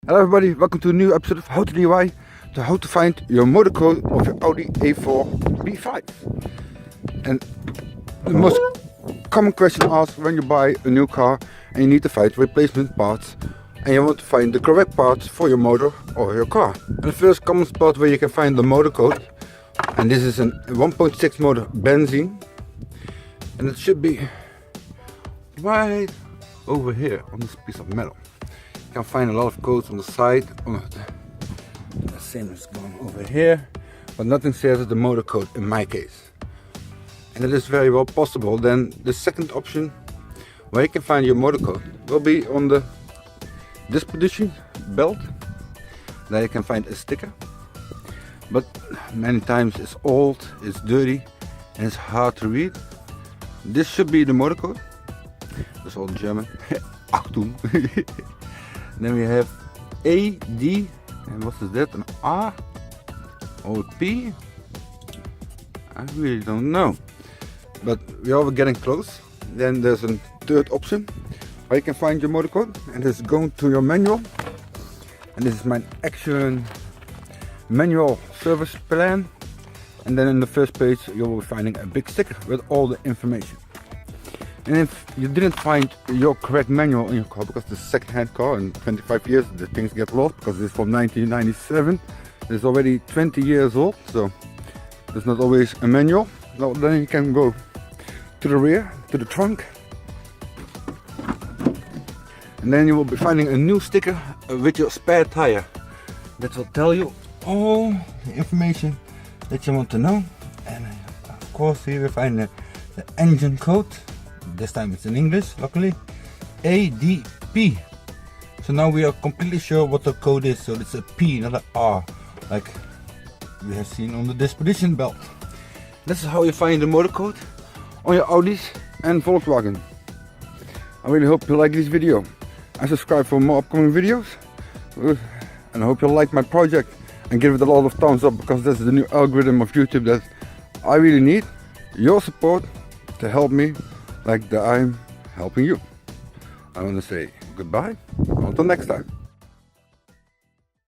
Hello everybody, welcome to a new episode of How to DIY, to how to find your motor code of your Audi A4 B5. And the most common question asked when you buy a new car and you need to find replacement parts and you want to find the correct parts for your motor or your car. And the first common spot where you can find the motor code, and this is a 1.6 motor benzene, and it should be right over here on this piece of metal. You can find a lot of codes on the side. The same is going over here, but nothing says the motor code in my case. And it is very well possible. Then the second option where you can find your motor code will be on the displacement belt. There you can find a sticker, but many times it's old, it's dirty, and it's hard to read. This should be the motor code. That's all German. Achtung. Then we have A, D, and what is that? An R or P? I really don't know. But we are getting close. Then there's a third option where you can find your motor code, and it's going to your manual. And this is my actual manual service plan. And then in the first page you will be finding a big sticker with all the information. And if you didn't find your correct manual in your car, because it's a second-hand car, in 25 years the things get lost, because it's from 1997, it's already 20 years old, so there's not always a manual. Well, then you can go to the rear, to the trunk, and then you will be finding a new sticker with your spare tire that will tell you all the information that you want to know. And of course here we find the engine code. This time it's in English, luckily. ADP. So now we are completely sure what the code is. So it's a P, not an R, like we have seen on the disposition belt. This is how you find the motor code on your Audis and Volkswagen. I really hope you like this video and subscribe for more upcoming videos. And I hope you like my project and give it a lot of thumbs up, because this is the new algorithm of YouTube that I really need your support to help me like that I'm helping you. I want to say goodbye, until next time.